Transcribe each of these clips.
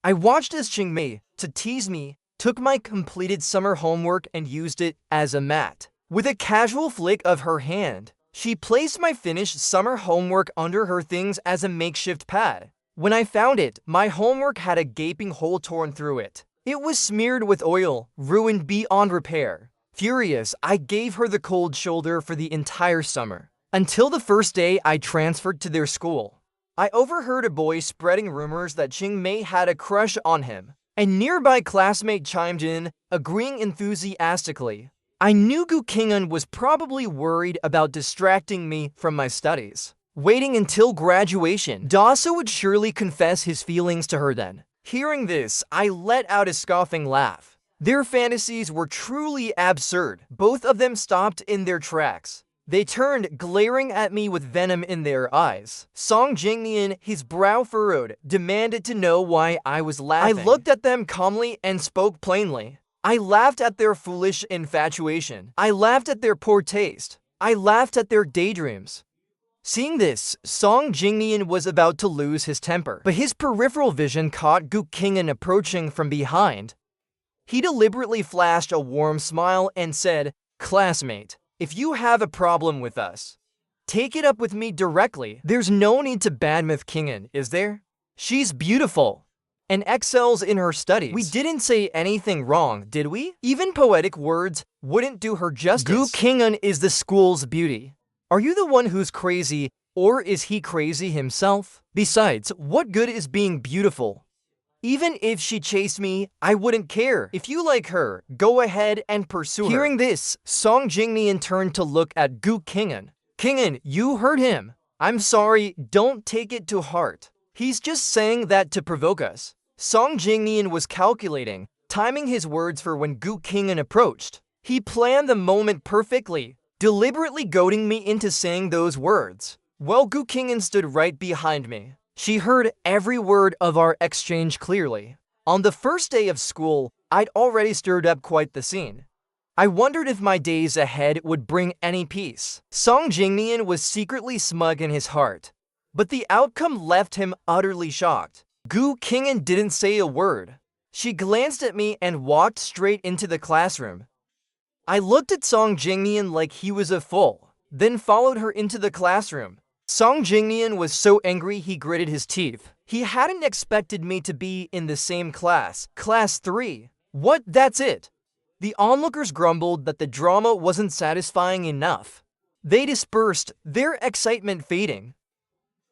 I watched as Chingmei, to tease me, took my completed summer homework and used it as a mat. With a casual flick of her hand, she placed my finished summer homework under her things as a makeshift pad. When I found it, my homework had a gaping hole torn through it. It was smeared with oil, ruined beyond repair. Furious, I gave her the cold shoulder for the entire summer, until the first day I transferred to their school. I overheard a boy spreading rumors that Chingmei had a crush on him. A nearby classmate chimed in, agreeing enthusiastically. I knew Gu Qing'an was probably worried about distracting me from my studies. Waiting until graduation, Dasa would surely confess his feelings to her then. Hearing this, I let out a scoffing laugh. Their fantasies were truly absurd. Both of them stopped in their tracks. They turned, glaring at me with venom in their eyes. Song Jingnian, his brow furrowed, demanded to know why I was laughing. I looked at them calmly and spoke plainly. I laughed at their foolish infatuation. I laughed at their poor taste. I laughed at their daydreams. Seeing this, Song Jingnian was about to lose his temper, but his peripheral vision caught Gu Qing'an approaching from behind. He deliberately flashed a warm smile and said, "Classmate, if you have a problem with us, take it up with me directly. There's no need to badmouth Qing'an, is there? She's beautiful and excels in her studies. We didn't say anything wrong, did we? Even poetic words wouldn't do her justice. Gu Qing'an is the school's beauty. Are you the one who's crazy, or is he crazy himself? Besides, what good is being beautiful? Even if she chased me, I wouldn't care. If you like her, go ahead and pursue her." Hearing this, Song Jingnian turned to look at Gu Qing'an. "Qing'an, you heard him. I'm sorry, don't take it to heart. He's just saying that to provoke us." Song Jingnian was calculating, timing his words for when Gu Qing'an approached. He planned the moment perfectly, deliberately goading me into saying those words. Well, Gu Qing'an stood right behind me. She heard every word of our exchange clearly. On the first day of school, I'd already stirred up quite the scene. I wondered if my days ahead would bring any peace. Song Jingnian was secretly smug in his heart, but the outcome left him utterly shocked. Gu Qing'an didn't say a word. She glanced at me and walked straight into the classroom. I looked at Song Jingnian like he was a fool, then followed her into the classroom. Song Jingnian was so angry he gritted his teeth. He hadn't expected me to be in the same class, Class 3. What, that's it? The onlookers grumbled that the drama wasn't satisfying enough. They dispersed, their excitement fading.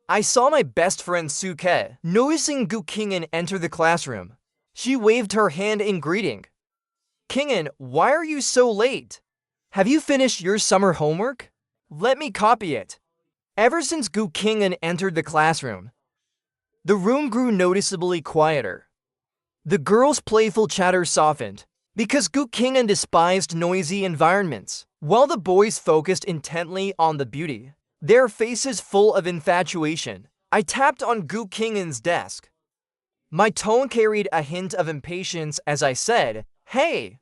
I saw my best friend Suke, noticing Gu Qing'an enter the classroom. She waved her hand in greeting. "Qing'an, why are you so late? Have you finished your summer homework? Let me copy it." Ever since Gu Qing'an entered the classroom, the room grew noticeably quieter. The girls' playful chatter softened, because Gu Qing'an despised noisy environments, while the boys focused intently on the beauty, their faces full of infatuation. I tapped on Gu Qing'an's desk. My tone carried a hint of impatience as I said, "Hey,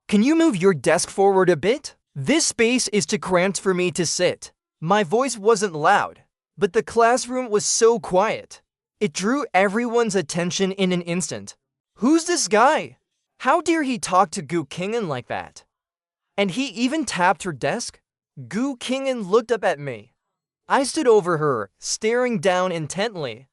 can you move your desk forward a bit? This space is too cramped for me to sit." My voice wasn't loud, but the classroom was so quiet. It drew everyone's attention in an instant. Who's this guy? How dare he talk to Gu Qing'an like that? And he even tapped her desk? Gu Qing'an looked up at me. I stood over her, staring down intently.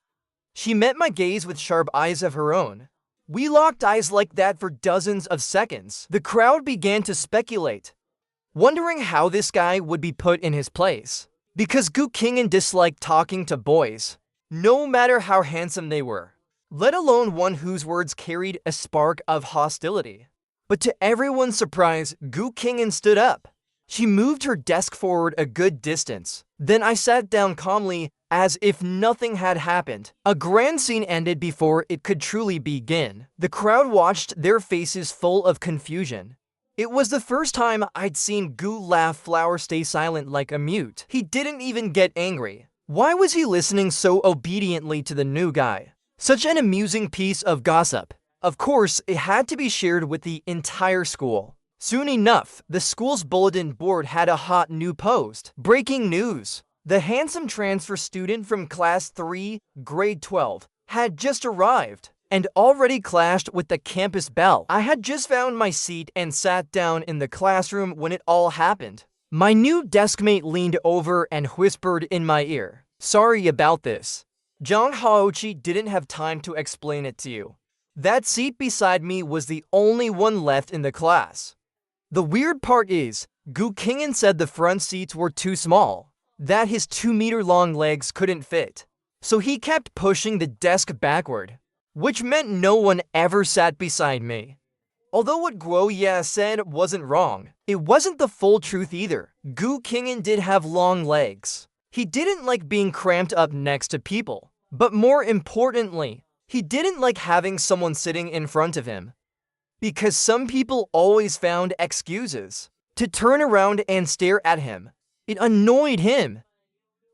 She met my gaze with sharp eyes of her own. We locked eyes like that for dozens of seconds. The crowd began to speculate, wondering how this guy would be put in his place. Because Gu Qing'an disliked talking to boys, no matter how handsome they were, let alone one whose words carried a spark of hostility. But to everyone's surprise, Gu Qing'an stood up. She moved her desk forward a good distance. Then I sat down calmly, as if nothing had happened. A grand scene ended before it could truly begin. The crowd watched, their faces full of confusion. It was the first time I'd seen Gu laugh Flower stay silent like a mute. He didn't even get angry. Why was he listening so obediently to the new guy? Such an amusing piece of gossip. Of course, it had to be shared with the entire school. Soon enough, the school's bulletin board had a hot new post. Breaking news! The handsome transfer student from Class 3, Grade 12, had just arrived. and already clashed with the campus bell. I had just found my seat and sat down in the classroom when it all happened. My new deskmate leaned over and whispered in my ear, "Sorry about this. Jang Haochi didn't have time to explain it to you." That seat beside me was the only one left in the class. The weird part is, Gu Kingen said the front seats were too small, that his 2-meter-long legs couldn't fit. So he kept pushing the desk backward, which meant no one ever sat beside me. Although what Guo Ya said wasn't wrong, it wasn't the full truth either. Gu Kingen did have long legs. He didn't like being cramped up next to people, but more importantly, he didn't like having someone sitting in front of him. Because some people always found excuses to turn around and stare at him. It annoyed him.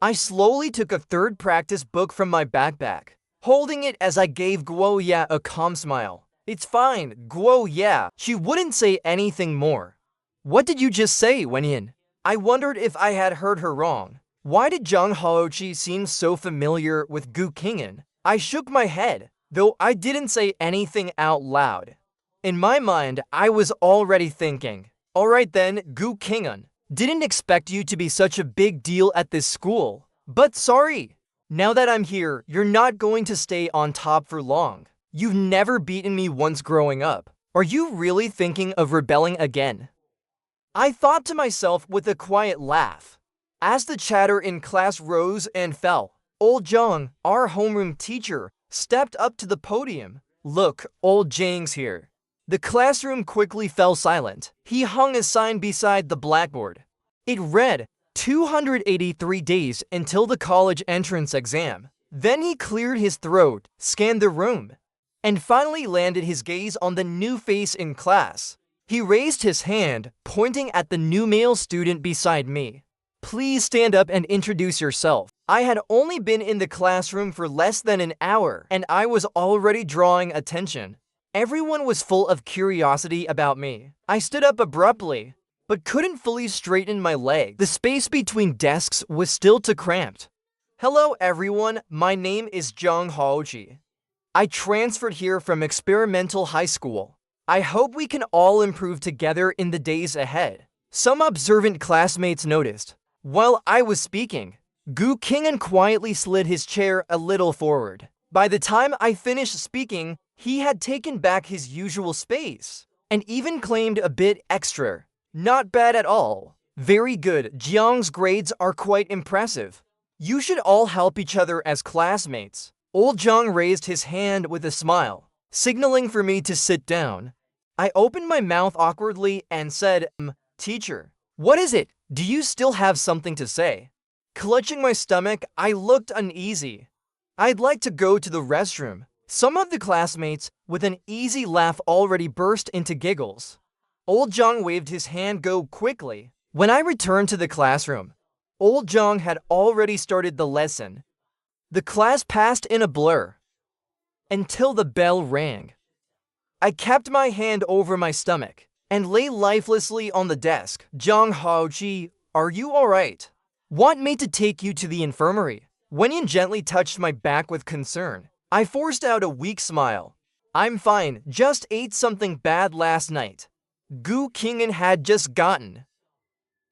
I slowly took a third practice book from my backpack, holding it as I gave Guo Ya a calm smile. "It's fine, Guo Ya." She wouldn't say anything more. "What did you just say, Wenyin?" I wondered if I had heard her wrong. Why did Zhang Haochi seem so familiar with Gu Kingen? I shook my head, though I didn't say anything out loud. In my mind, I was already thinking, "Alright then, Gu Kingen. Didn't expect you to be such a big deal at this school. But sorry. Now that I'm here, you're not going to stay on top for long. You've never beaten me once growing up. Are you really thinking of rebelling again?" I thought to myself with a quiet laugh. As the chatter in class rose and fell, old Zhang, our homeroom teacher, stepped up to the podium. "Look, old Zhang's here." The classroom quickly fell silent. He hung a sign beside the blackboard. It read, 283 days until the college entrance exam. Then he cleared his throat, scanned the room, and finally landed his gaze on the new face in class. He raised his hand, pointing at the new male student beside me. "Please stand up and introduce yourself." I had only been in the classroom for less than an hour, and I was already drawing attention. Everyone was full of curiosity about me. I stood up abruptly, but couldn't fully straighten my leg. The space between desks was still too cramped. "Hello everyone, my name is Zhang Haoji. I transferred here from experimental high school. I hope we can all improve together in the days ahead." Some observant classmates noticed. While I was speaking, Gu Kingen quietly slid his chair a little forward. By the time I finished speaking, he had taken back his usual space, and even claimed a bit extra. "Not bad at all. Very good. Jiang's grades are quite impressive. You should all help each other as classmates." Old Jiang raised his hand with a smile, signaling for me to sit down. I opened my mouth awkwardly and said, "Teacher, what is it? Do you still have something to say?" Clutching my stomach, I looked uneasy. "I'd like to go to the restroom." Some of the classmates, with an easy laugh, already burst into giggles. Old Zhang waved his hand go quickly. When I returned to the classroom, Old Zhang had already started the lesson. The class passed in a blur until the bell rang. I kept my hand over my stomach and lay lifelessly on the desk. "Zhang Haoji, are you alright? Want me to take you to the infirmary?" Wenyan gently touched my back with concern. I forced out a weak smile. "I'm fine, just ate something bad last night." Gu Kingen had just gotten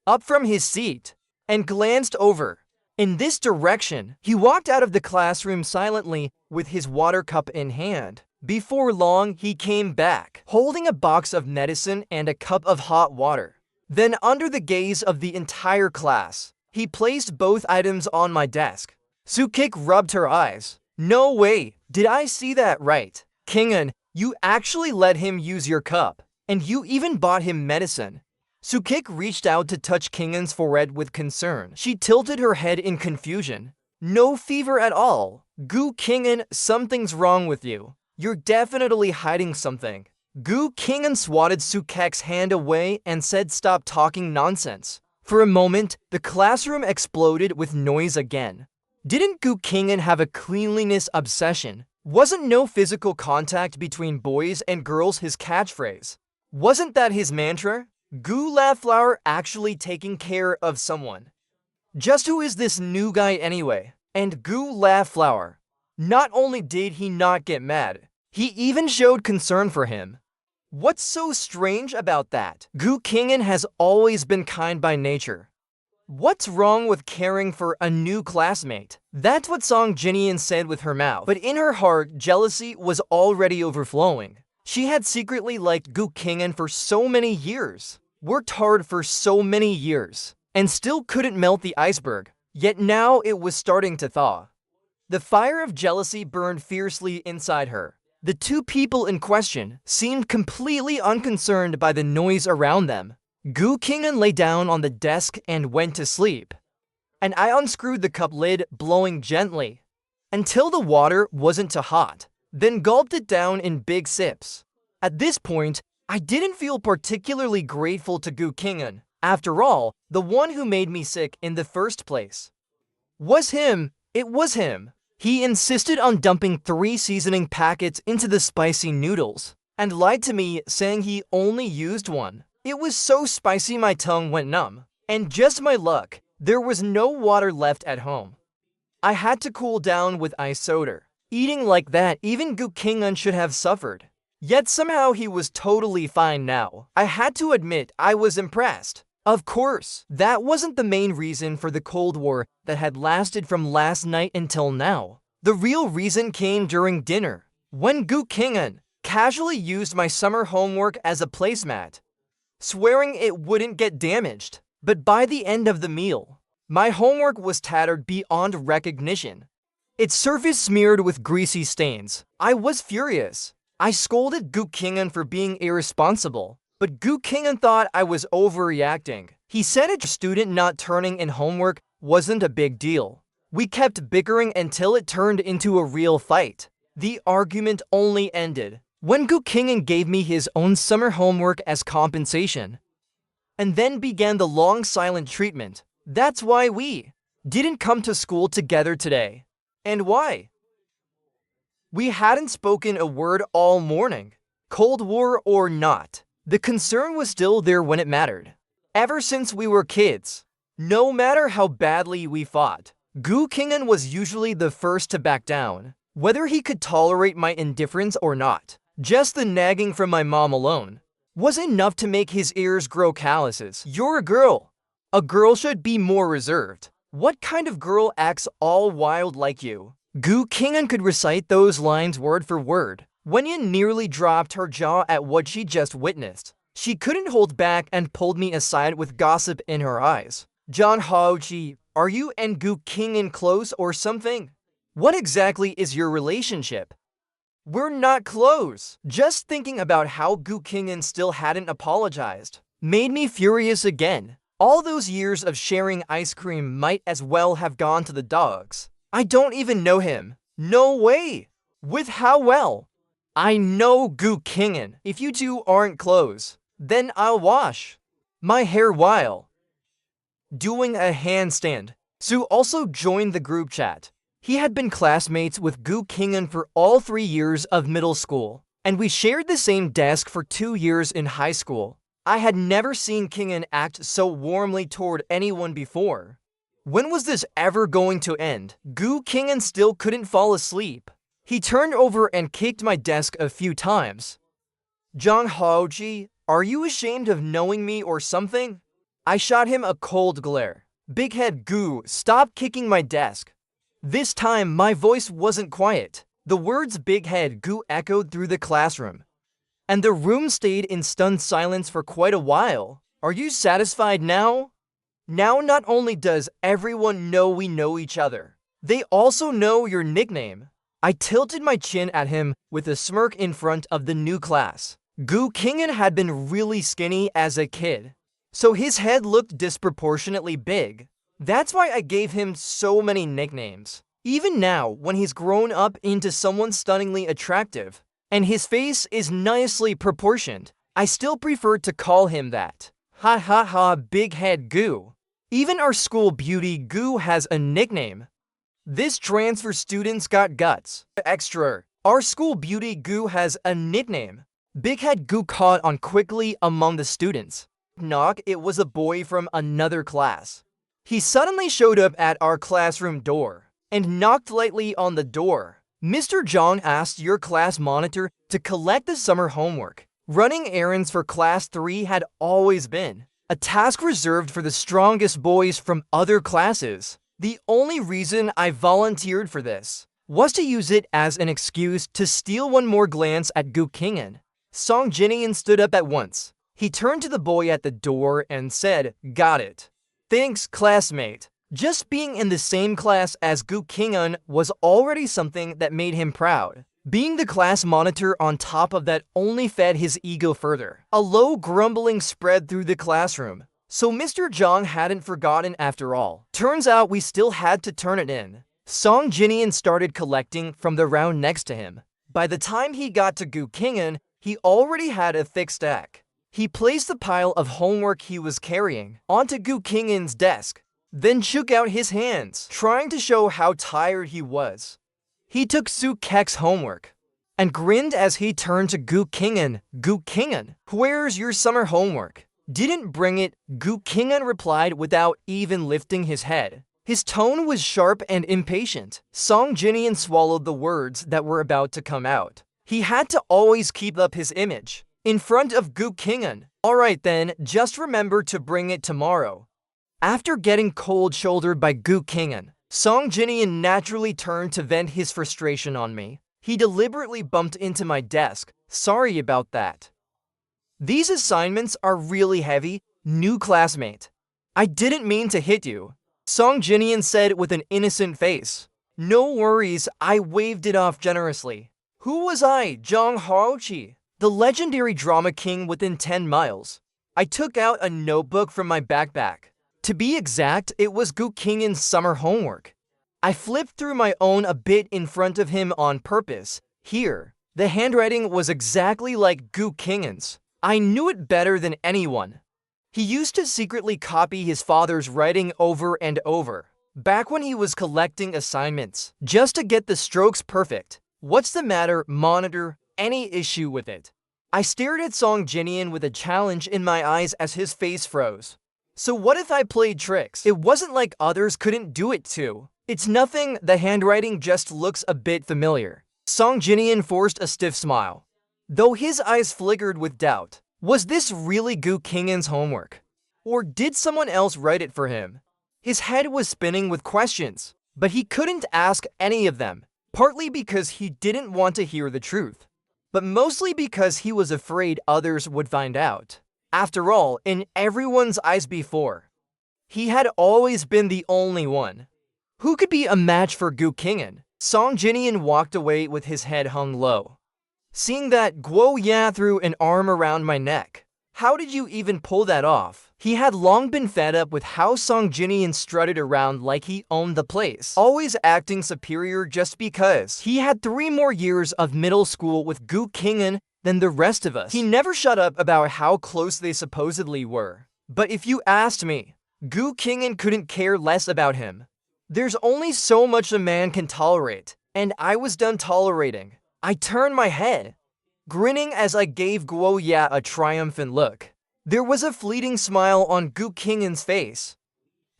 up from his seat and glanced over in this direction. He walked out of the classroom silently with his water cup in hand. Before long, he came back, holding a box of medicine and a cup of hot water. Then, under the gaze of the entire class, he placed both items on my desk. Sukik rubbed her eyes. "No way, did I see that right? Kingen, you actually let him use your cup, and you even bought him medicine." Sukik reached out to touch Kingen's forehead with concern. She tilted her head in confusion. "No fever at all. Gu Kingen, something's wrong with you. You're definitely hiding something." Gu Kingen swatted Sukek's hand away and said, "Stop talking nonsense." For a moment, the classroom exploded with noise again. Didn't Gu Kingen have a cleanliness obsession? Wasn't no physical contact between boys and girls his catchphrase? Wasn't that his mantra? Gu La Flower actually taking care of someone. Just who is this new guy anyway? And Gu La Flower. Not only did he not get mad, He even showed concern for him. What's so strange about that? Gu Qing'an has always been kind by nature. What's wrong with caring for a new classmate? That's what Song Jinian said with her mouth, but in her heart, jealousy was already overflowing. She had secretly liked Gu Qing'an for so many years, worked hard for so many years, and still couldn't melt the iceberg. Yet now it was starting to thaw. The fire of jealousy burned fiercely inside her. The two people in question seemed completely unconcerned by the noise around them. Gu Qing'an lay down on the desk and went to sleep. And I unscrewed the cup lid, blowing gently, until the water wasn't too hot, then gulped it down in big sips. At this point, I didn't feel particularly grateful to Gu Qing'an. After all, the one who made me sick in the first place. It was him. He insisted on dumping 3 seasoning packets into the spicy noodles, and lied to me saying he only used 1. It was so spicy my tongue went numb. And just my luck, there was no water left at home. I had to cool down with ice soda. Eating like that, even Gu Qing'an should have suffered. Yet somehow he was totally fine now. I had to admit I was impressed. Of course, that wasn't the main reason for the Cold War that had lasted from last night until now. The real reason came during dinner, when Gu Qing'an casually used my summer homework as a placemat, swearing it wouldn't get damaged. But by the end of the meal, my homework was tattered beyond recognition. Its surface smeared with greasy stains. I was furious. I scolded Gu Qing'an for being irresponsible, but Gu Qing'an thought I was overreacting. He said a student not turning in homework wasn't a big deal. We kept bickering until it turned into a real fight. The argument only ended when Gu Qing'an gave me his own summer homework as compensation. And then began the long silent treatment. That's why we didn't come to school together today. And why? We hadn't spoken a word all morning. Cold War or not, the concern was still there when it mattered. Ever since we were kids, no matter how badly we fought, Gu Qing'an was usually the first to back down, whether he could tolerate my indifference or not. Just the nagging from my mom alone was enough to make his ears grow calluses. You're a girl. A girl should be more reserved. What kind of girl acts all wild like you? Gu Qing'an could recite those lines word for word. Wenyan nearly dropped her jaw at what she just witnessed. She couldn't hold back and pulled me aside with gossip in her eyes. John Haoji, are you and Gu Qing'an close or something? What exactly is your relationship? We're not close. Just thinking about how Gu Qing'an still hadn't apologized made me furious again. All those years of sharing ice cream might as well have gone to the dogs. I don't even know him. No way. With how well I know Gu Qing'an. If you two aren't close, then I'll wash my hair while doing a handstand. Su also joined the group chat. He had been classmates with Gu Qing'an for all 3 years of middle school, and we shared the same desk for 2 years in high school. I had never seen Qing'an act so warmly toward anyone before. When was this ever going to end? Gu Qing'an still couldn't fall asleep. He turned over and kicked my desk a few times. Zhang Haoji, are you ashamed of knowing me or something? I shot him a cold glare. Big head Gu, stop kicking my desk. This time, my voice wasn't quiet. The words big head Gu echoed through the classroom, and the room stayed in stunned silence for quite a while. Are you satisfied now? Now not only does everyone know we know each other, they also know your nickname. I tilted my chin at him with a smirk in front of the new class. Gu Qing'an had been really skinny as a kid, so his head looked disproportionately big. That's why I gave him so many nicknames. Even now, when he's grown up into someone stunningly attractive, and his face is nicely proportioned, I still prefer to call him that. Ha ha ha, big head Gu. Even our school beauty Gu has a nickname. This transfer student's got guts. Extra. Our school beauty Gu has a nickname. Big head Gu caught on quickly among the students. Knock, it was a boy from another class. He suddenly showed up at our classroom door and knocked lightly on the door. Mr. Zhang asked your class monitor to collect the summer homework. Running errands for class 3 had always been a task reserved for the strongest boys from other classes. The only reason I volunteered for this was to use it as an excuse to steal one more glance at Gu Qing'an. Song Jinian stood up at once. He turned to the boy at the door and said, "Got it. Thanks, classmate." Just being in the same class as Gu Qing'an was already something that made him proud. Being the class monitor on top of that only fed his ego further. A low grumbling spread through the classroom. So Mr. Zhang hadn't forgotten after all. Turns out we still had to turn it in. Song Jinian started collecting from the round next to him. By the time he got to Gu Qing'an, he already had a thick stack. He placed the pile of homework he was carrying onto Gu Qing'an's desk, then shook out his hands, trying to show how tired he was. He took Su Kek's homework and grinned as he turned to Gu Qing'an. "Gu Qing'an, where's your summer homework?" "Didn't bring it," Gu Qing'an replied without even lifting his head. His tone was sharp and impatient. Song Jinian swallowed the words that were about to come out. He had to always keep up his image in front of Gu Qing'an. "Alright then, just remember to bring it tomorrow." After getting cold-shouldered by Gu Qing'an, Song Jinian naturally turned to vent his frustration on me. He deliberately bumped into my desk. "Sorry about that. These assignments are really heavy, new classmate. I didn't mean to hit you," Song Jinian said with an innocent face. "No worries," I waved it off generously. Who was I, Zhang Haoqi, the legendary drama king within 10 miles? I took out a notebook from my backpack. To be exact, it was Gu Qing'an's summer homework. I flipped through my own a bit in front of him on purpose. Here, the handwriting was exactly like Gu Qing'an's. I knew it better than anyone. He used to secretly copy his father's writing over and over, back when he was collecting assignments, just to get the strokes perfect. "What's the matter, monitor? Any issue with it?" I stared at Song Jinian with a challenge in my eyes as his face froze. "So what if I played tricks? It wasn't like others couldn't do it too." "It's nothing, the handwriting just looks a bit familiar." Song Jinian forced a stiff smile, though his eyes flickered with doubt. Was this really Gu Qing'an's homework? Or did someone else write it for him? His head was spinning with questions, but he couldn't ask any of them, partly because he didn't want to hear the truth, but mostly because he was afraid others would find out. After all, in everyone's eyes before, he had always been the only one. Who could be a match for Gu Qing'an? Song Jinian walked away with his head hung low. Seeing that, Guo Ya threw an arm around my neck. "How did you even pull that off?" He had long been fed up with how Song Jinian strutted around like he owned the place, always acting superior just because he had 3 more years of middle school with Gu Qing'an than the rest of us. He never shut up about how close they supposedly were. But if you asked me, Gu Qing'an couldn't care less about him. There's only so much a man can tolerate, and I was done tolerating. I turned my head, grinning as I gave Guo Ya a triumphant look. There was a fleeting smile on Gu Qing'an's face,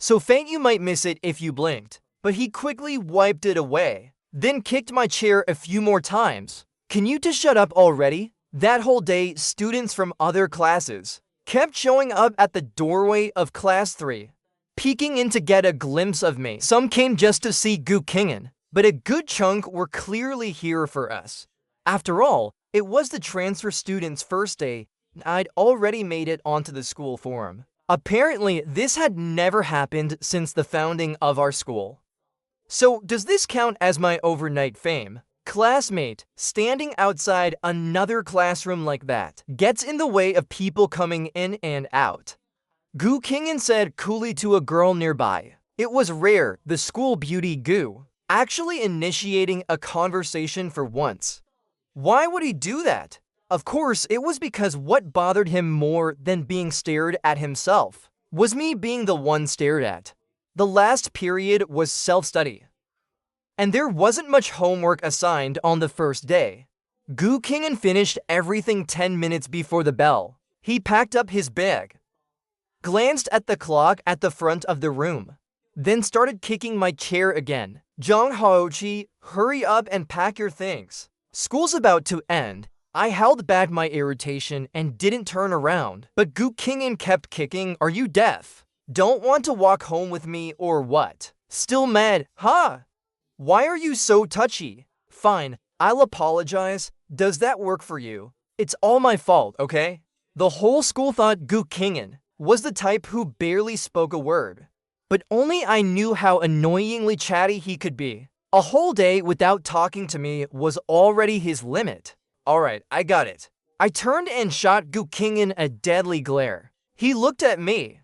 so faint you might miss it if you blinked, but he quickly wiped it away, then kicked my chair a few more times. "Can you just shut up already?" That whole day, students from other classes kept showing up at the doorway of class 3, peeking in to get a glimpse of me. Some came just to see Gu Qing'an, but a good chunk were clearly here for us. After all, it was the transfer student's first day, and I'd already made it onto the school forum. Apparently, this had never happened since the founding of our school. So, does this count as my overnight fame? Classmate, standing outside another classroom like that, gets in the way of people coming in and out. Gu Qing'an said coolly to a girl nearby. It was rare, the school beauty Gu actually initiating a conversation for once. Why would he do that? Of course, it was because what bothered him more than being stared at himself was me being the one stared at. The last period was self-study, and there wasn't much homework assigned on the first day. Gu Qing'an finished everything 10 minutes before the bell. He packed up his bag, glanced at the clock at the front of the room, then started kicking my chair again, Jong Haochi, hurry up and pack your things. School's about to end. I held back my irritation and didn't turn around, but Gu Kingin kept kicking. Are you deaf? Don't want to walk home with me or what? Still mad, huh? Why are you so touchy? Fine, I'll apologize. Does that work for you? It's all my fault, okay? The whole school thought Gu Kingin was the type who barely spoke a word. But only I knew how annoyingly chatty he could be. A whole day without talking to me was already his limit. Alright, I got it. I turned and shot Gu Kingin a deadly glare. He looked at me,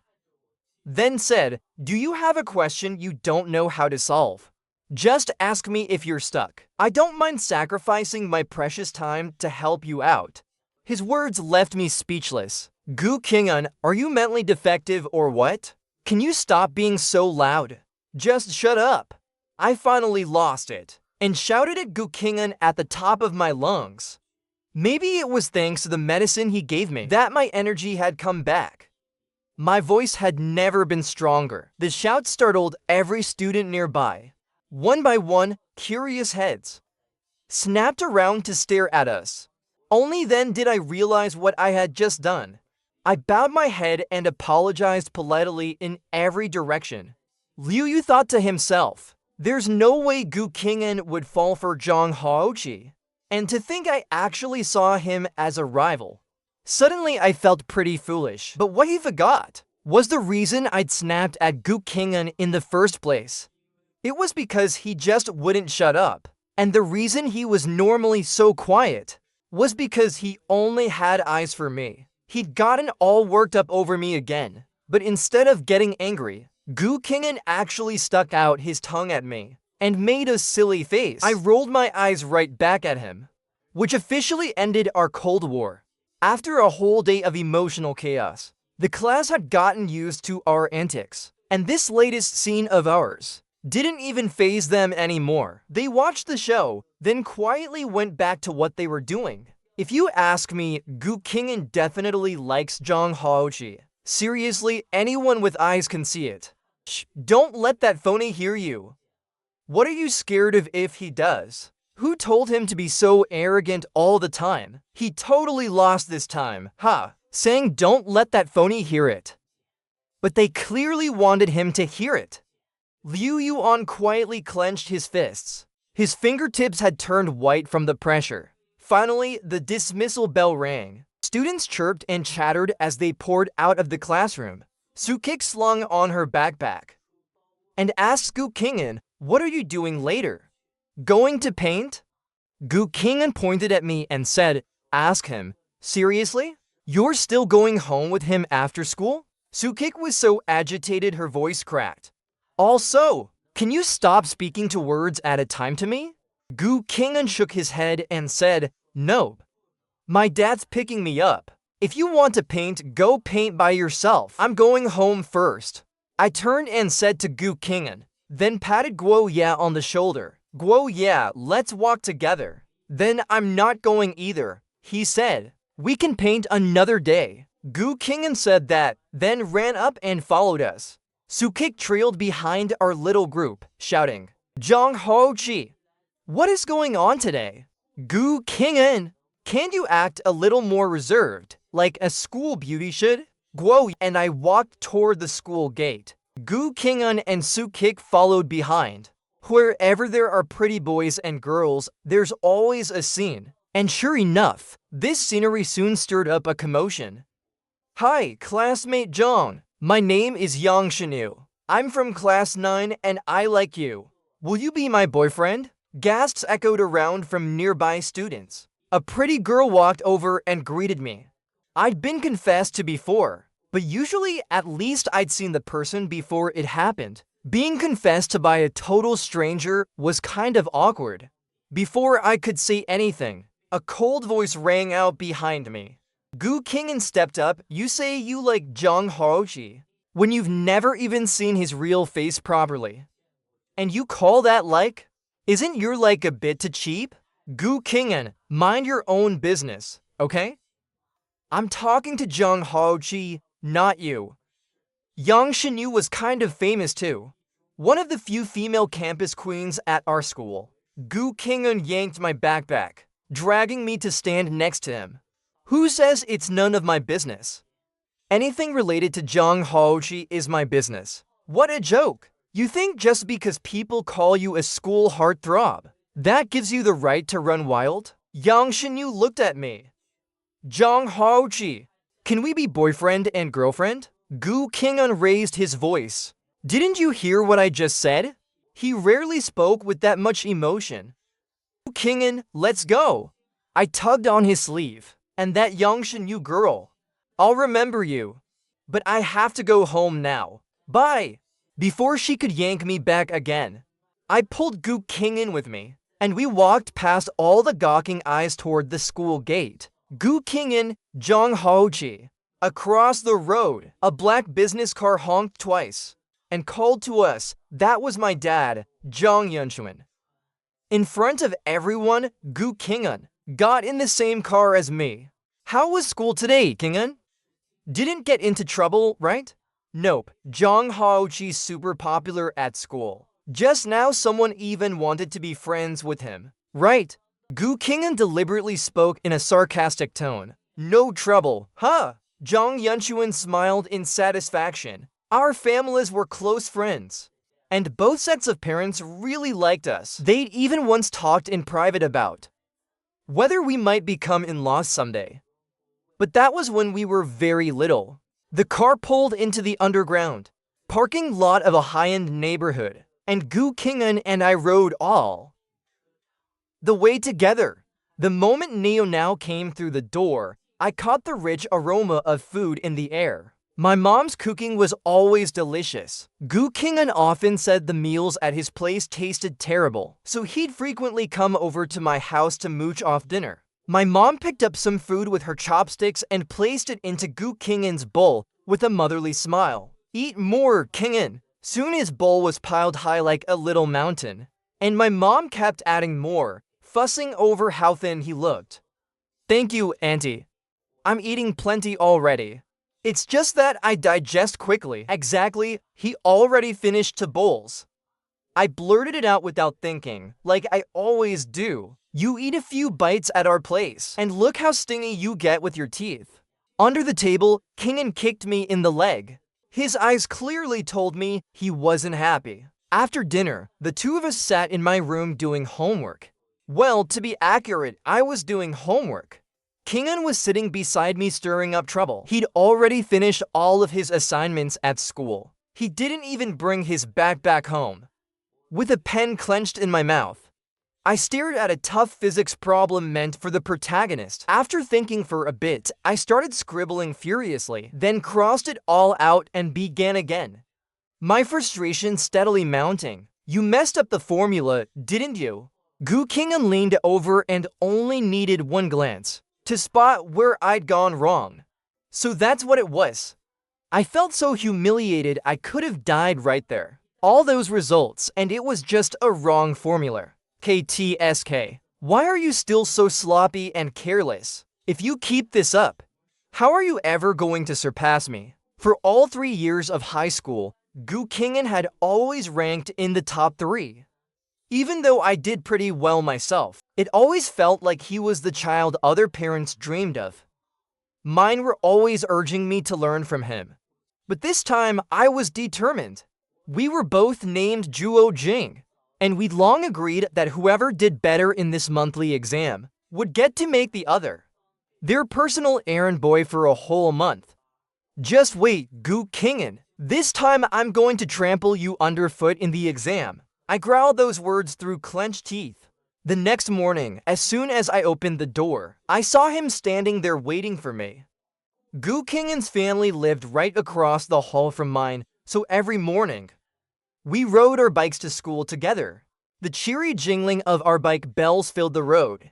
then said, do you have a question you don't know how to solve? Just ask me if you're stuck. I don't mind sacrificing my precious time to help you out. His words left me speechless. Gu Kingin, are you mentally defective or what? Can you stop being so loud? Just shut up. I finally lost it and shouted at Gu Kingin at the top of my lungs. Maybe it was thanks to the medicine he gave me that my energy had come back. My voice had never been stronger. The shout startled every student nearby. One by one, curious heads snapped around to stare at us. Only then did I realize what I had just done. I bowed my head and apologized politely in every direction. Liu Yu thought to himself, there's no way Gu Kingin would fall for Zhang Haochi. And to think I actually saw him as a rival. Suddenly I felt pretty foolish. But what he forgot was the reason I'd snapped at Gu Kingin in the first place. It was because he just wouldn't shut up. And the reason he was normally so quiet was because he only had eyes for me. He'd gotten all worked up over me again. But instead of getting angry, Gu Kingin actually stuck out his tongue at me and made a silly face. I rolled my eyes right back at him, which officially ended our Cold War. After a whole day of emotional chaos, the class had gotten used to our antics, and this latest scene of ours didn't even faze them anymore. They watched the show, then quietly went back to what they were doing. If you ask me, Gu Kingin definitely likes Zhang Haochi. Seriously, anyone with eyes can see it. Shh, don't let that phony hear you. What are you scared of if he does? Who told him to be so arrogant all the time? He totally lost this time, huh? Saying don't let that phony hear it. But they clearly wanted him to hear it. Liu Yuan quietly clenched his fists. His fingertips had turned white from the pressure. Finally, the dismissal bell rang. Students chirped and chattered as they poured out of the classroom. Sukik slung on her backpack and asked Gu Kingin, what are you doing later? Going to paint? Gu Kingin pointed at me and said, ask him, seriously? You're still going home with him after school? Sukik was so agitated her voice cracked. Also, can you stop speaking 2 words at a time to me? Gu Kingin shook his head and said, no. My dad's picking me up. If you want to paint, go paint by yourself. I'm going home first. I turned and said to Gu Kingin, then patted Guo Ya on the shoulder. Guo Ya, let's walk together. Then I'm not going either, he said. We can paint another day. Gu Kingin said that, then ran up and followed us. Sukik trailed behind our little group, shouting, Zhang Haochi, what is going on today? Gu Kingin, can't you act a little more reserved, like a school beauty should? Guo and I walked toward the school gate. Gu Kingin and Sukik followed behind. Wherever there are pretty boys and girls, there's always a scene. And sure enough, this scenery soon stirred up a commotion. Hi, classmate Zhang. My name is Yang Shinu. I'm from class 9 and I like you. Will you be my boyfriend? Gasps echoed around from nearby students. A pretty girl walked over and greeted me. I'd been confessed to before, but usually at least I'd seen the person before it happened. Being confessed to by a total stranger was kind of awkward. Before I could say anything, a cold voice rang out behind me. Gu Kingin stepped up. You say you like Zhang Haochi when you've never even seen his real face properly. And you call that like? Isn't your like a bit too cheap? Gu Kingin, mind your own business, okay? I'm talking to Zhang Haochi, not you. Yang Shinu was kind of famous too. one of the few female campus queens at our school. Gu Kingun yanked my backpack, dragging me to stand next to him. Who says it's none of my business? Anything related to Zhang Haoqi is my business. What a joke! You think just because people call you a school heartthrob, that gives you the right to run wild? Yang Shinyu looked at me. Zhang Haoqi, can we be boyfriend and girlfriend? Gu Kingun raised his voice. Didn't you hear what I just said? He rarely spoke with that much emotion. Gu Kingun, let's go. I tugged on his sleeve. And that Yang Shinyu girl. I'll remember you. But I have to go home now. Bye. Before she could yank me back again, I pulled Gu Kingun with me, and we walked past all the gawking eyes toward the school gate. Gu Kingun, Zhang Haoqi. Across the road, a black business car honked twice and called to us. That was my dad, Zhang Yunchuan. In front of everyone, Gu Kingun got in the same car as me. How was school today, Kingun? Didn't get into trouble, right? Nope, Zhang Haoqi's super popular at school. Just now someone even wanted to be friends with him. Right? Gu Kingun deliberately spoke in a sarcastic tone. No trouble, huh? Zhang Yunchuan smiled in satisfaction. Our families were close friends, and both sets of parents really liked us. They'd even once talked in private about whether we might become in-laws someday. But that was when we were very little. The car pulled into the underground parking lot of a high-end neighborhood, and Gu Kingun and I rode all the way together. The moment Neo Now came through the door, I caught the rich aroma of food in the air. My mom's cooking was always delicious. Gu Kingun often said the meals at his place tasted terrible, so he'd frequently come over to my house to mooch off dinner. My mom picked up some food with her chopsticks and placed it into Gu Kingun's bowl with a motherly smile. Eat more, Kingun. Soon his bowl was piled high like a little mountain, and my mom kept adding more, fussing over how thin he looked. Thank you, Auntie. I'm eating plenty already. It's just that I digest quickly. Exactly, he already finished 2 bowls. I blurted it out without thinking, like I always do. You eat a few bites at our place, and look how stingy you get with your teeth. Under the table, Kingun kicked me in the leg. His eyes clearly told me he wasn't happy. After dinner, the two of us sat in my room doing homework. Well, to be accurate, I was doing homework. Kingun was sitting beside me stirring up trouble. He'd already finished all of his assignments at school. He didn't even bring his backpack home. With a pen clenched in my mouth, I stared at a tough physics problem meant for the protagonist. After thinking for a bit, I started scribbling furiously, then crossed it all out and began again. My frustration steadily mounting. You messed up the formula, didn't you? Gu Kingun leaned over and only needed one glance to spot where I'd gone wrong. So that's what it was. I felt so humiliated I could have died right there. All those results, and it was just a wrong formula. KTSK. Why are you still so sloppy and careless? If you keep this up, how are you ever going to surpass me? For all 3 years of high school, Gu Kingun had always ranked in the top 3. Even though I did pretty well myself, it always felt like he was the child other parents dreamed of. Mine were always urging me to learn from him. But this time, I was determined. We were both named Zhuo Jing, and we'd long agreed that whoever did better in this monthly exam would get to make the other their personal errand boy for a whole month. Just wait, Gu Kingun. This time I'm going to trample you underfoot in the exam. I growled those words through clenched teeth. The next morning, as soon as I opened the door, I saw him standing there waiting for me. Gu Kingun's family lived right across the hall from mine, so every morning, we rode our bikes to school together. The cheery jingling of our bike bells filled the road.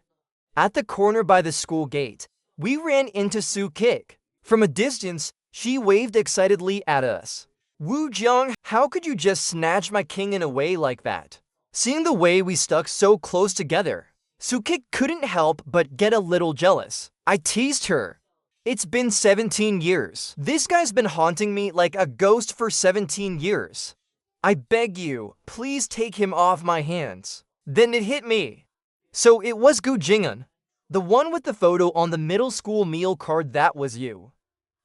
At the corner by the school gate, we ran into Su Kik. From a distance, she waved excitedly at us. Wu Jiang, how could you just snatch my Kingun away like that? Seeing the way we stuck so close together, Su Kik couldn't help but get a little jealous. I teased her. It's been 17 years. This guy's been haunting me like a ghost for 17 years. I beg you, please take him off my hands. Then it hit me. So it was Gu Jingan. The one with the photo on the middle school meal card, that was you.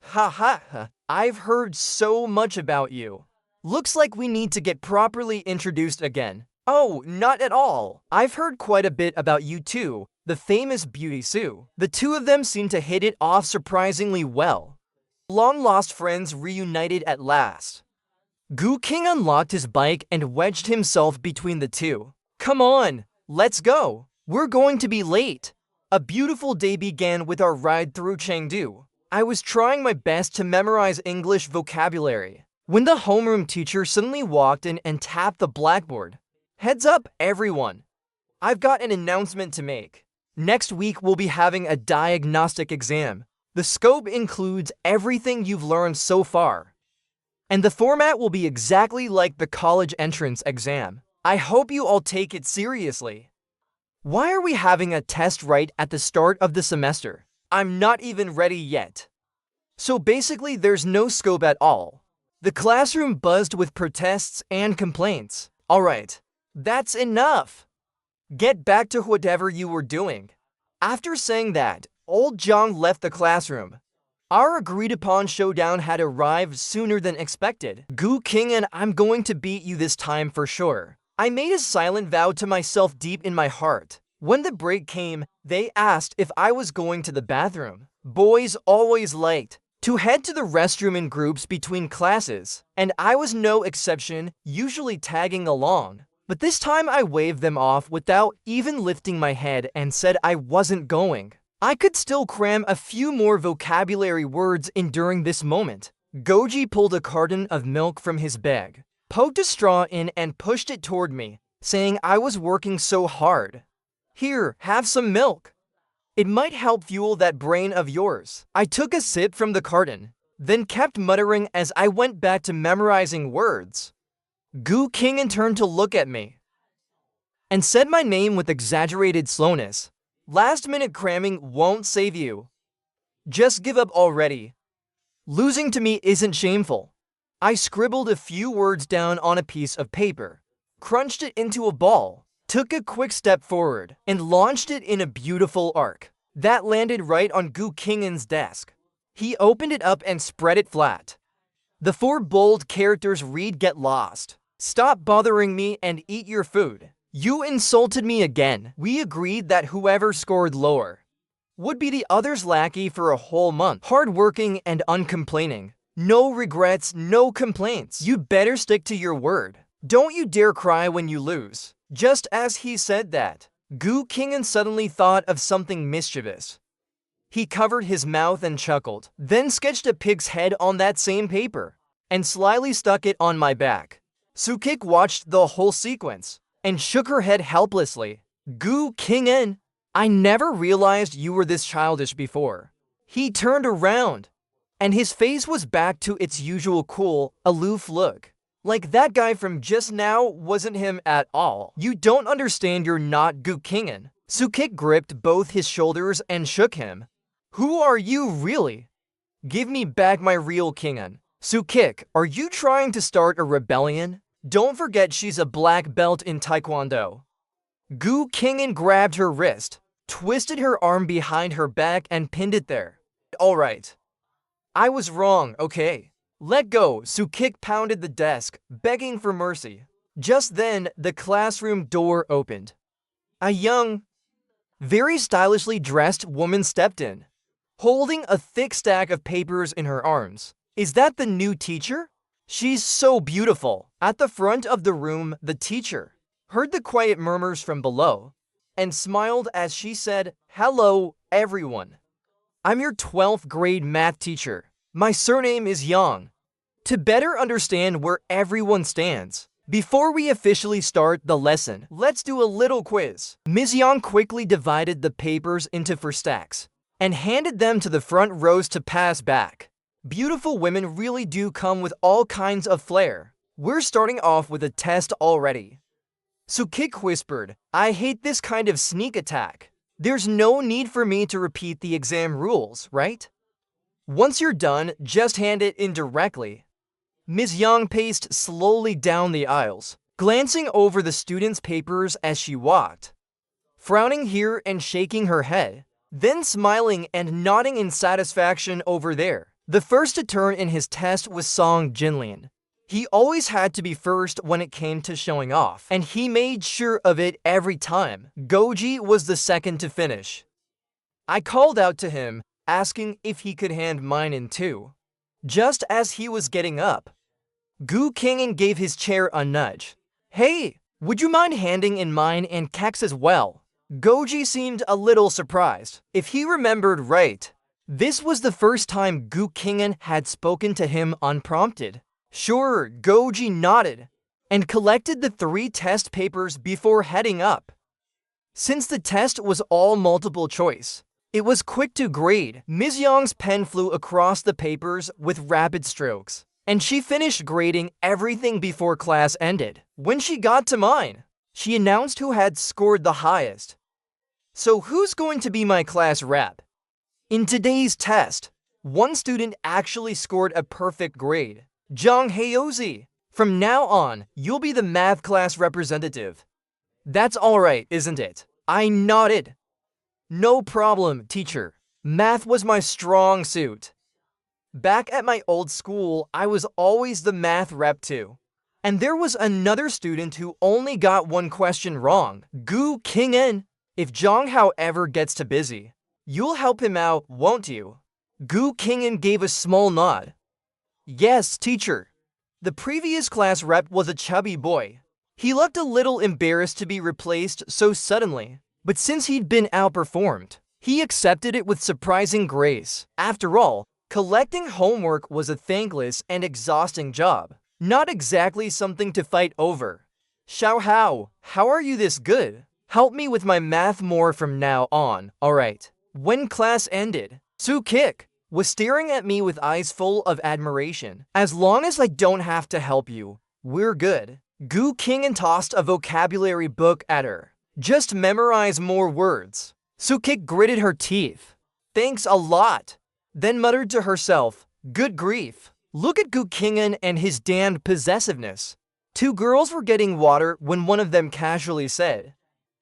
Ha ha ha, I've heard so much about you. Looks like we need to get properly introduced again. Oh, not at all. I've heard quite a bit about you too, the famous Beauty Sue. The two of them seem to hit it off surprisingly well. Long-lost friends reunited at last. Gu King unlocked his bike and wedged himself between the two. Come on, let's go. We're going to be late. A beautiful day began with our ride through Chengdu. I was trying my best to memorize English vocabulary when the homeroom teacher suddenly walked in and tapped the blackboard. Heads up, everyone. I've got an announcement to make. Next week we'll be having a diagnostic exam. The scope includes everything you've learned so far. And the format will be exactly like the college entrance exam. I hope you all take it seriously. Why are we having a test right at the start of the semester? I'm not even ready yet. So basically there's no scope at all. The classroom buzzed with protests and complaints. Alright, that's enough. Get back to whatever you were doing. After saying that, old Zhang left the classroom. Our agreed-upon showdown had arrived sooner than expected. Gu King and I'm going to beat you this time for sure. I made a silent vow to myself deep in my heart. When the break came, they asked if I was going to the bathroom. Boys always liked to head to the restroom in groups between classes, and I was no exception, usually tagging along. But this time I waved them off without even lifting my head and said I wasn't going. I could still cram a few more vocabulary words in during this moment. Goji pulled a carton of milk from his bag, poked a straw in and pushed it toward me, saying I was working so hard. Here, have some milk. It might help fuel that brain of yours. I took a sip from the carton, then kept muttering as I went back to memorizing words. Gu King turned to look at me and said my name with exaggerated slowness. Last-minute cramming won't save you. Just give up already. Losing to me isn't shameful. I scribbled a few words down on a piece of paper, crunched it into a ball, took a quick step forward, and launched it in a beautiful arc that landed right on Gu Kingan's desk. He opened it up and spread it flat. The 4 bold characters read, "Get lost. Stop bothering me and eat your food. You insulted me again." We agreed that whoever scored lower would be the other's lackey for a whole month. Hardworking and uncomplaining. No regrets, no complaints. You better stick to your word. Don't you dare cry when you lose. Just as he said that, Gu Kingan suddenly thought of something mischievous. He covered his mouth and chuckled, then sketched a pig's head on that same paper and slyly stuck it on my back. Sukik watched the whole sequence and shook her head helplessly. Gu Kingan, I never realized you were this childish before. He turned around, and his face was back to its usual cool, aloof look. Like that guy from just now wasn't him at all. You don't understand, you're not Gu Kingan. Sukik gripped both his shoulders and shook him. Who are you really? Give me back my real Kingan. Sukik, are you trying to start a rebellion? Don't forget she's a black belt in Taekwondo. Gu Kingan grabbed her wrist, twisted her arm behind her back and pinned it there. Alright. I was wrong, okay? Let go. Sukik pounded the desk, begging for mercy. Just then, the classroom door opened. A young, very stylishly dressed woman stepped in, holding a thick stack of papers in her arms. Is that the new teacher? She's so beautiful. At the front of the room, the teacher heard the quiet murmurs from below and smiled as she said, "Hello, everyone. I'm your 12th grade math teacher. My surname is Yang." To better understand where everyone stands, before we officially start the lesson, let's do a little quiz. Ms. Yang quickly divided the papers into 4 stacks and handed them to the front rows to pass back. Beautiful women really do come with all kinds of flair. We're starting off with a test already. Sukik whispered, I hate this kind of sneak attack. There's no need for me to repeat the exam rules, right? Once you're done, just hand it in directly. Ms. Young paced slowly down the aisles, glancing over the students' papers as she walked, frowning here and shaking her head, then smiling and nodding in satisfaction over there. The first to turn in his test was Song Jinlian. He always had to be first when it came to showing off, and he made sure of it every time. Goji was the second to finish. I called out to him, asking if he could hand mine in too. Just as he was getting up, Gu Kingen gave his chair a nudge. Hey, would you mind handing in mine and Kex as well? Goji seemed a little surprised. If he remembered right, this was the first time Gu Kingen had spoken to him unprompted. Sure, Goji nodded and collected the 3 test papers before heading up. Since the test was all multiple choice, it was quick to grade. Ms. Young's pen flew across the papers with rapid strokes, and she finished grading everything before class ended. When she got to mine, she announced who had scored the highest. So who's going to be my class rep? In today's test, one student actually scored a perfect grade. Zhang Heiozi, from now on, you'll be the math class representative. That's alright, isn't it? I nodded. No problem, teacher. Math was my strong suit. Back at my old school, I was always the math rep too. And there was another student who only got one question wrong. Gu Kingen. If Zhang Hao ever gets too busy, you'll help him out, won't you? Gu Kingen gave a small nod. Yes, teacher. The previous class rep was a chubby boy. He looked a little embarrassed to be replaced so suddenly, but since he'd been outperformed, he accepted it with surprising grace. After all, collecting homework was a thankless and exhausting job, not exactly something to fight over. Xiao Hao, how are you this good? Help me with my math more from now on, alright. When class ended, Su Kik was staring at me with eyes full of admiration. As long as I don't have to help you, we're good. Gu Kingen tossed a vocabulary book at her. Just memorize more words. Sukik gritted her teeth. Thanks a lot. Then muttered to herself, good grief. Look at Gu Kingen and his damned possessiveness. 2 girls were getting water when one of them casually said,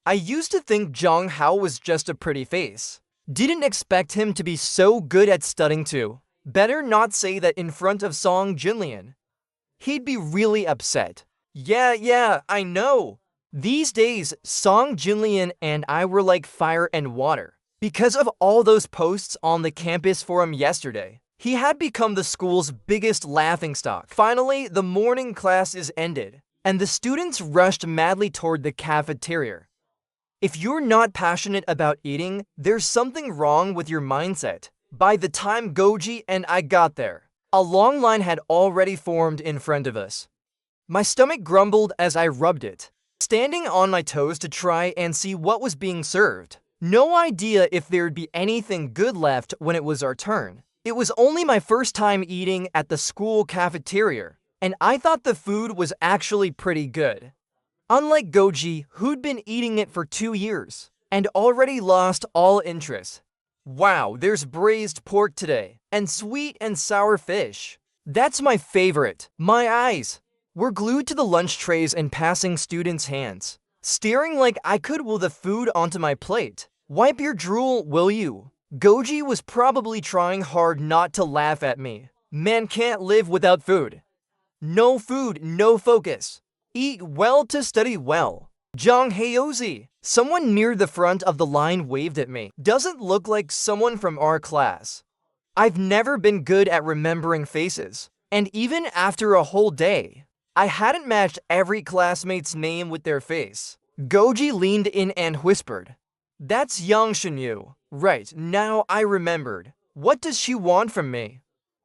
I used to think Zhang Hao was just a pretty face. Didn't expect him to be so good at studying too. Better not say that in front of Song Jinlian. He'd be really upset. Yeah, I know. These days, Song Jinlian and I were like fire and water. Because of all those posts on the campus forum yesterday, he had become the school's biggest laughingstock. Finally, the morning classes ended, and the students rushed madly toward the cafeteria. If you're not passionate about eating, there's something wrong with your mindset. By the time Goji and I got there, a long line had already formed in front of us. My stomach grumbled as I rubbed it, standing on my toes to try and see what was being served. No idea if there'd be anything good left when it was our turn. It was only my first time eating at the school cafeteria, and I thought the food was actually pretty good. Unlike Goji, who'd been eating it for 2 years, and already lost all interest. Wow, there's braised pork today, and sweet and sour fish. That's my favorite. My eyes were glued to the lunch trays and passing students' hands, staring like I could will the food onto my plate. Wipe your drool, will you? Goji was probably trying hard not to laugh at me. Man can't live without food. No food, no focus. Eat well to study well. Zhang Heiozi. Someone near the front of the line waved at me. Doesn't look like someone from our class. I've never been good at remembering faces. And even after a whole day, I hadn't matched every classmate's name with their face. Goji leaned in and whispered, That's Yang Shenyu. Right, now I remembered. What does she want from me?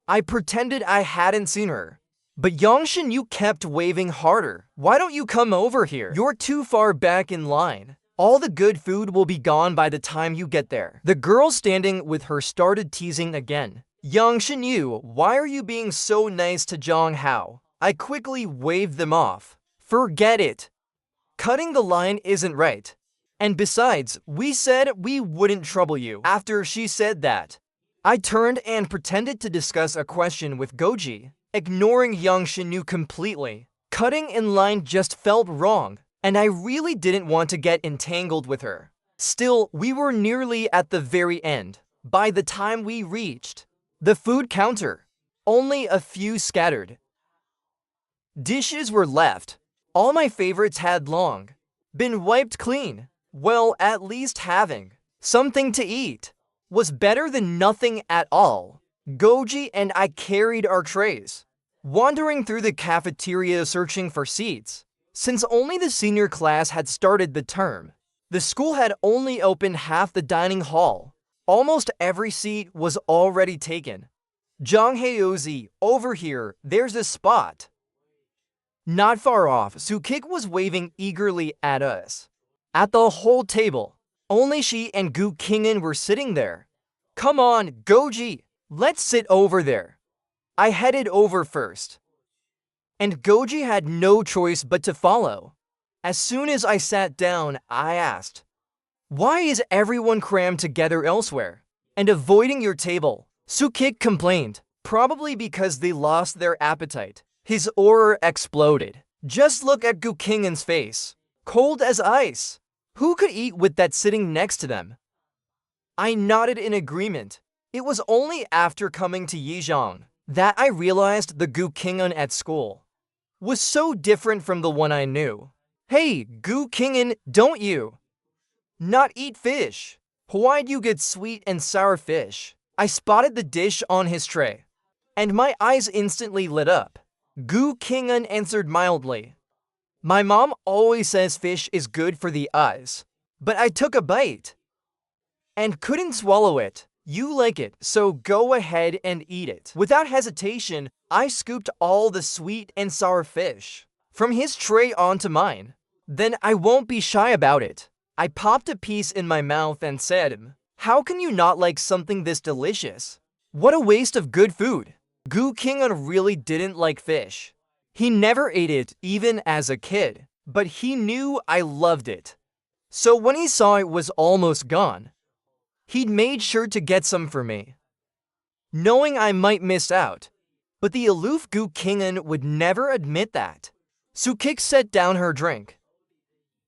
I pretended I hadn't seen her. But Yang Shenyu kept waving harder. Why don't you come over here? You're too far back in line. All the good food will be gone by the time you get there. The girl standing with her started teasing again. Yang Shenyu, why are you being so nice to Zhang Hao? I quickly waved them off. Forget it. Cutting the line isn't right. And besides, we said we wouldn't trouble you. After she said that, I turned and pretended to discuss a question with Goji. ignoring Young Shinu completely. Cutting in line just felt wrong, and I really didn't want to get entangled with her. Still, we were nearly at the very end. By the time we reached the food counter, only a few scattered dishes were left. All my favorites had long been wiped clean. Well, at least having something to eat was better than nothing at all. Goji and I carried our trays, wandering through the cafeteria searching for seats. Since only the senior class had started the term, the school had only opened half the dining hall. Almost every seat was already taken. Jang Haeozi, over here, there's a spot. Not far off, Sukik was waving eagerly at us. At the whole table, only she and Gu Kingen were sitting there. Come on, Goji, let's sit over there. I headed over first, and Goji had no choice but to follow. As soon as I sat down, I asked, "Why is everyone crammed together elsewhere and avoiding your table?" Sukik complained, probably because they lost their appetite. His aura exploded. Just look at Gu Kingen's face, cold as ice. Who could eat with that sitting next to them? I nodded in agreement. It was only after coming to Yizhong that I realized the Gu Kingen at school was so different from the one I knew. Hey, Gu Kingen, don't you not eat fish? Why'd you get sweet and sour fish? I spotted the dish on his tray, and my eyes instantly lit up. Gu Kingen answered mildly, "My mom always says fish is good for the eyes, but I took a bite and couldn't swallow it. You like it, so go ahead and eat it." Without hesitation, I scooped all the sweet and sour fish from his tray onto mine. Then I won't be shy about it. I popped a piece in my mouth and said, "How can you not like something this delicious? What a waste of good food." Gu Kingen really didn't like fish. He never ate it, even as a kid, but he knew I loved it. So when he saw it was almost gone, he'd made sure to get some for me, knowing I might miss out. But the aloof Gu Kingen would never admit that. Sukik set down her drink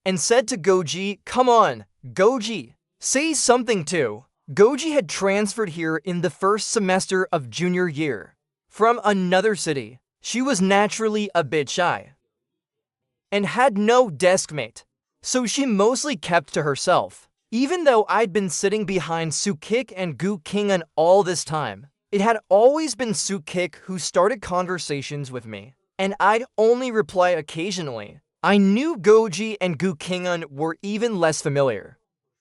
and said to Goji, "Come on, Goji, say something too." Goji had transferred here in the first semester of junior year from another city. She was naturally a bit shy and had no deskmate, so she mostly kept to herself. Even though I'd been sitting behind Sukik and Gu Kingen all this time, it had always been Sukik who started conversations with me, and I'd only reply occasionally. I knew Goji and Gu Kingen were even less familiar.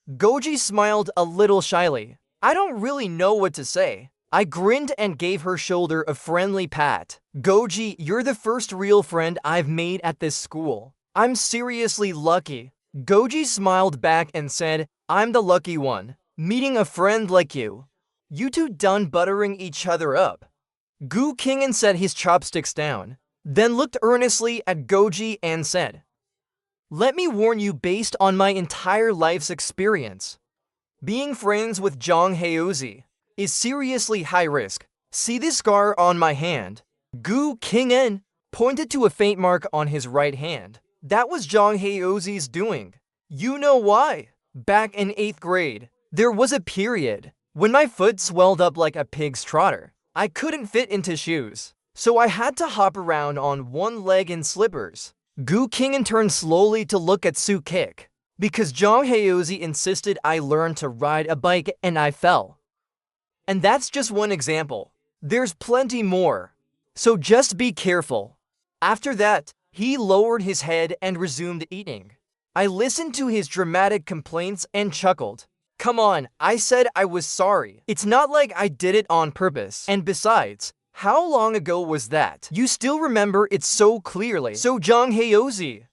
Goji smiled a little shyly. I don't really know what to say. I grinned and gave her shoulder a friendly pat. "Goji, you're the first real friend I've made at this school. I'm seriously lucky." Goji smiled back and said, "I'm the lucky one, meeting a friend like you. You two done buttering each other up?" Gu Kingen set his chopsticks down, then looked earnestly at Goji and said, "Let me warn you, based on my entire life's experience, being friends with Jang Haeozi is seriously high risk. See this scar on my hand?" Gu Kingen pointed to a faint mark on his right hand. That was Jang Haeozi's doing. You know why? Back in 8th grade, there was a period when my foot swelled up like a pig's trotter. I couldn't fit into shoes, so I had to hop around on one leg in slippers. Gu Kingen turned slowly to look at Sukik, because Jang Haeozi insisted I learn to ride a bike and I fell. And that's just one example. There's plenty more, so just be careful. After that, he lowered his head and resumed eating. I listened to his dramatic complaints and chuckled. "Come on, I said I was sorry. It's not like I did it on purpose. And besides, how long ago was that? You still remember it so clearly." "So Jang Haeozi,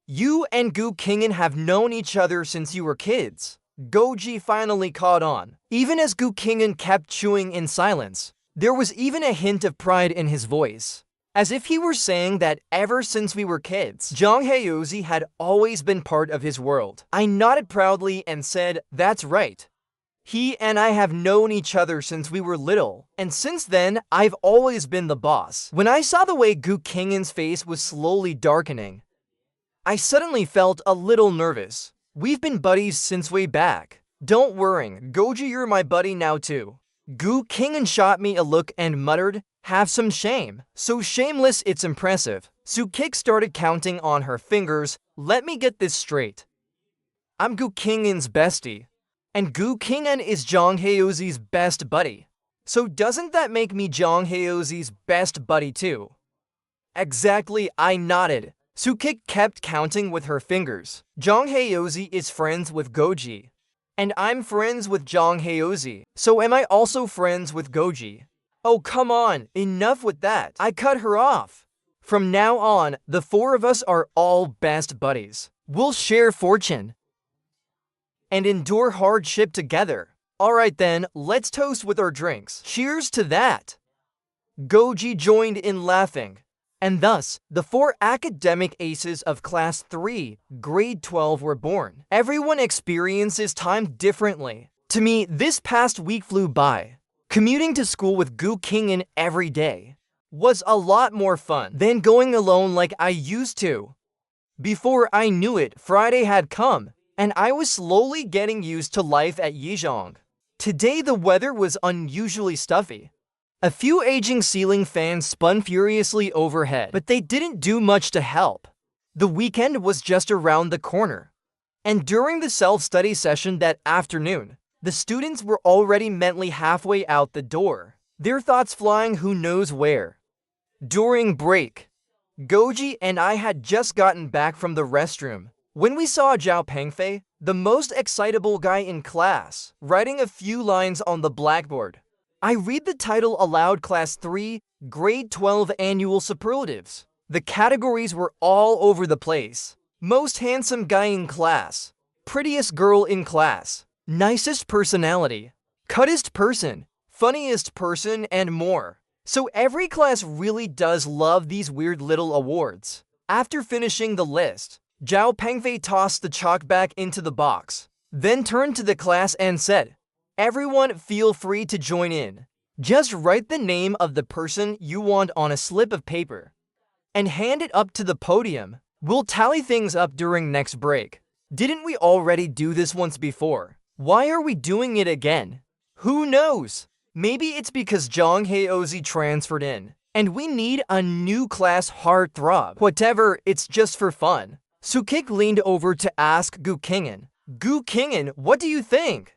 you and Gu Kingen have known each other since you were kids." Goji finally caught on. Even as Gu Kingen kept chewing in silence, there was even a hint of pride in his voice, as if he were saying that ever since we were kids, Jang Haeozi had always been part of his world. I nodded proudly and said, "That's right. He and I have known each other since we were little, and since then, I've always been the boss. When I saw the way Gu Kingan's face was slowly darkening, I suddenly felt a little nervous. We've been buddies since way back. Don't worry, Goji, you're my buddy now too. Gu Kingan shot me a look and muttered, have some shame. So shameless it's impressive. Sukik started counting on her fingers. Let me get this straight. I'm Gu Kingan's bestie, and Gu Kingan is Jang Haeozi's best buddy. So doesn't that make me Jang Haeozi's best buddy too? Exactly, I nodded. Sukik kept counting with her fingers. Jang Haeozi is friends with Goji, and I'm friends with Jang Haeozi. So am I also friends with Goji? Oh, come on, enough with that. I cut her off. From now on, the four of us are all best buddies. We'll share fortune and endure hardship together. Alright then, let's toast with our drinks. Cheers to that. Goji joined in laughing. And thus, the four academic aces of Class 3, Grade 12 were born. Everyone experiences time differently. To me, this past week flew by. Commuting to school with Gu Kingan every day was a lot more fun than going alone like I used to. Before I knew it, Friday had come, and I was slowly getting used to life at Yizhong. Today the weather was unusually stuffy. A few aging ceiling fans spun furiously overhead, but they didn't do much to help. The weekend was just around the corner. And during the self-study session that afternoon, the students were already mentally halfway out the door, their thoughts flying who knows where. During break, Goji and I had just gotten back from the restroom when we saw Zhao Pengfei, the most excitable guy in class, writing a few lines on the blackboard. I read the title aloud. Class 3, Grade 12 Annual Superlatives. The categories were all over the place. Most handsome guy in class, prettiest girl in class, nicest personality, cuttest person, funniest person, and more. So every class really does love these weird little awards. After finishing the list, Zhao Pengfei tossed the chalk back into the box, then turned to the class and said, everyone feel free to join in. Just write the name of the person you want on a slip of paper and hand it up to the podium. We'll tally things up during next break. Didn't we already do this once before? Why are we doing it again? Who knows? Maybe it's because Jang Haeozi transferred in, and we need a new class heartthrob. Whatever, it's just for fun. Sukik leaned over to ask Gu Kingan. Gu Kingan, what do you think?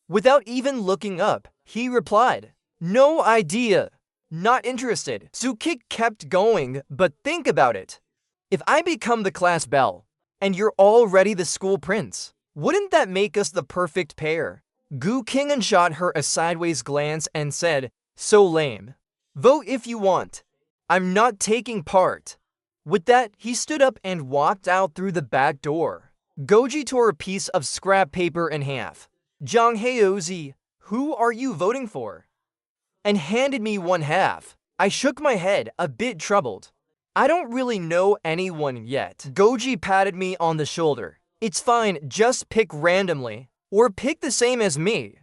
Without even looking up, he replied, no idea. Not interested. Sukik kept going, but think about it. If I become the class belle, and you're already the school prince, wouldn't that make us the perfect pair? Gu Kingan shot her a sideways glance and said, so lame. Vote if you want. I'm not taking part. With that, he stood up and walked out through the back door. Goji tore a piece of scrap paper in half. Jang Haeozi, who are you voting for? And handed me one half. I shook my head, a bit troubled. I don't really know anyone yet. Goji patted me on the shoulder. It's fine, just pick randomly. Or pick the same as me.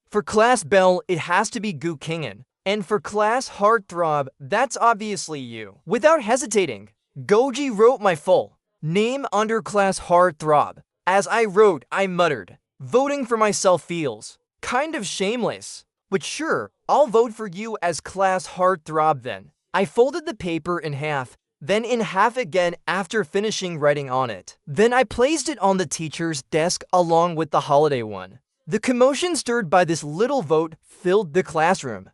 For class belle, it has to be Gu Kingan. And for class heartthrob, that's obviously you. Without hesitating, Goji wrote my full name under class heartthrob. As I wrote, I muttered, voting for myself feels kind of shameless. But sure, I'll vote for you as class heartthrob then. I folded the paper in half, then in half again after finishing writing on it. Then I placed it on the teacher's desk along with the holiday one. The commotion stirred by this little vote filled the classroom,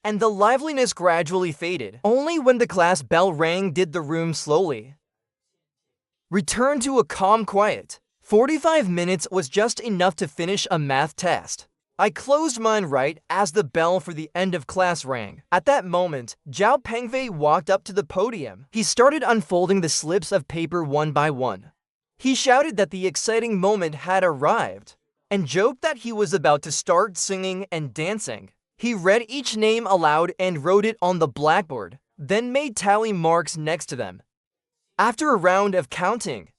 and the liveliness gradually faded. Only when the class bell rang did the room slowly return to a calm quiet. 45 minutes was just enough to finish a math test. I closed mine right as the bell for the end of class rang. At that moment, Zhao Pengfei walked up to the podium. He started unfolding the slips of paper one by one. He shouted that the exciting moment had arrived, and joked that he was about to start singing and dancing. He read each name aloud and wrote it on the blackboard, then made tally marks next to them. After a round of counting,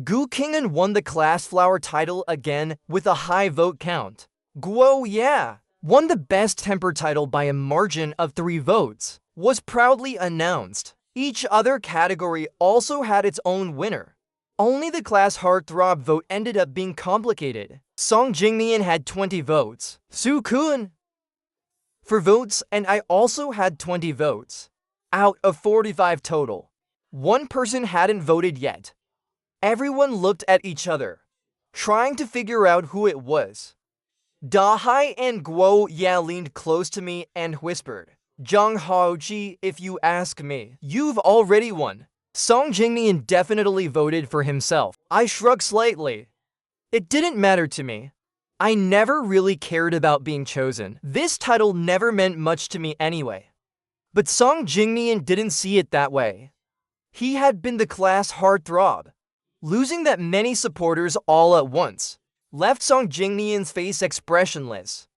Gu Kingan won the class flower title again with a high vote count. Guo, yeah, won the best temper title by a margin of 3 votes, was proudly announced. Each other category also had its own winner. Only the class heartthrob vote ended up being complicated. Song Jingmian had 20 votes. Su Kun for votes, and I also had 20 votes. Out of 45 total. One person hadn't voted yet. Everyone looked at each other, trying to figure out who it was. Dahai and Guo Ya leaned close to me and whispered, Zhang Haoji, if you ask me, you've already won. Song Jingmian definitely voted for himself. I shrugged slightly. It didn't matter to me. I never really cared about being chosen. This title never meant much to me anyway. But Song Jingmian didn't see it that way. He had been the class heartthrob. Losing that many supporters all at once left Song Jingmian's face expressionless.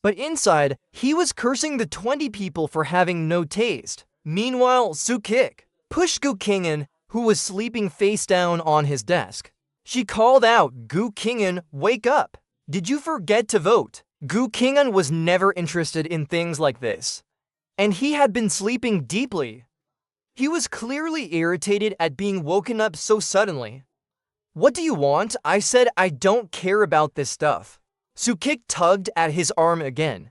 But inside, he was cursing the 20 people for having no taste. Meanwhile, Sukik pushed Gu Qing'an, who was sleeping face down on his desk. She called out, Gu Qing'an, wake up! Did you forget to vote? Gu Qing'an was never interested in things like this, and he had been sleeping deeply. He was clearly irritated at being woken up so suddenly. What do you want? I said I don't care about this stuff. Sukik tugged at his arm again.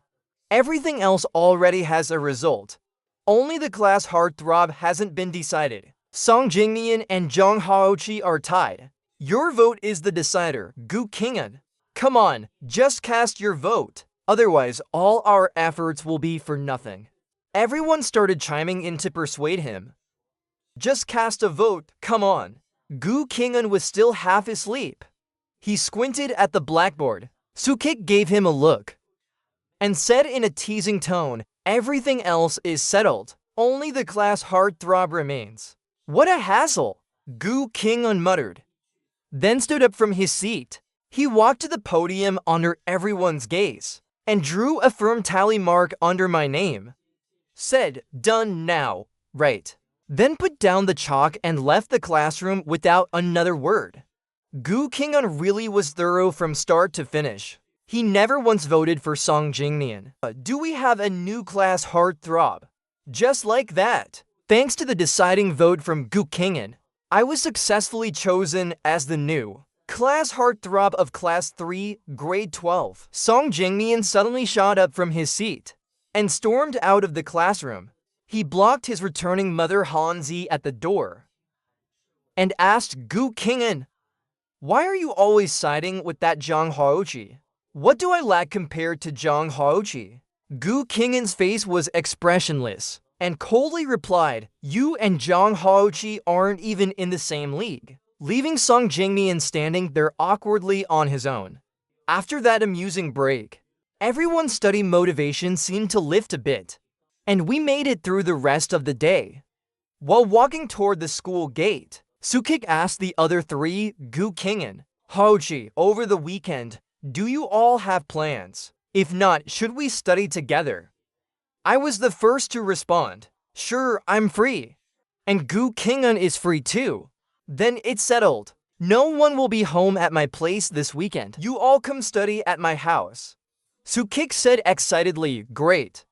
Everything else already has a result. Only the class heartthrob hasn't been decided. Song Jingmian and Zhang Haoqi are tied. Your vote is the decider, Gu Qing'an. Come on, just cast your vote. Otherwise, all our efforts will be for nothing. Everyone started chiming in to persuade him. Just cast a vote, come on. Gu Qing'an was still half asleep. He squinted at the blackboard. Sukik gave him a look and said in a teasing tone, everything else is settled. Only the class heartthrob remains. What a hassle, Gu Qing'an muttered, then stood up from his seat. He walked to the podium under everyone's gaze and drew a firm tally mark under my name. Said, done now, right. Then put down the chalk and left the classroom without another word. Gu Qing'an really was thorough from start to finish. He never once voted for Song Jingmian. Do we have a new class heartthrob? Just like that. Thanks to the deciding vote from Gu Qing'an, I was successfully chosen as the new class heartthrob of Class 3, Grade 12. Song Jingmian suddenly shot up from his seat and stormed out of the classroom. He blocked his returning mother Hanzi at the door and asked Gu Qing'an, why are you always siding with that Zhang Haoqi? What do I lack compared to Zhang Haoqi? Gu Qing'an's face was expressionless and coldly replied, you and Zhang Haoqi aren't even in the same league, leaving Song Jingmian standing there awkwardly on his own. After that amusing break, everyone's study motivation seemed to lift a bit, and we made it through the rest of the day. While walking toward the school gate, Sukik asked the other 3, Gu Qing'an, Haoqi, over the weekend, do you all have plans? If not, should we study together? I was the first to respond, sure, I'm free. And Gu Qing'an is free too. Then it's settled. No one will be home at my place this weekend. You all come study at my house. Sukik said excitedly, great.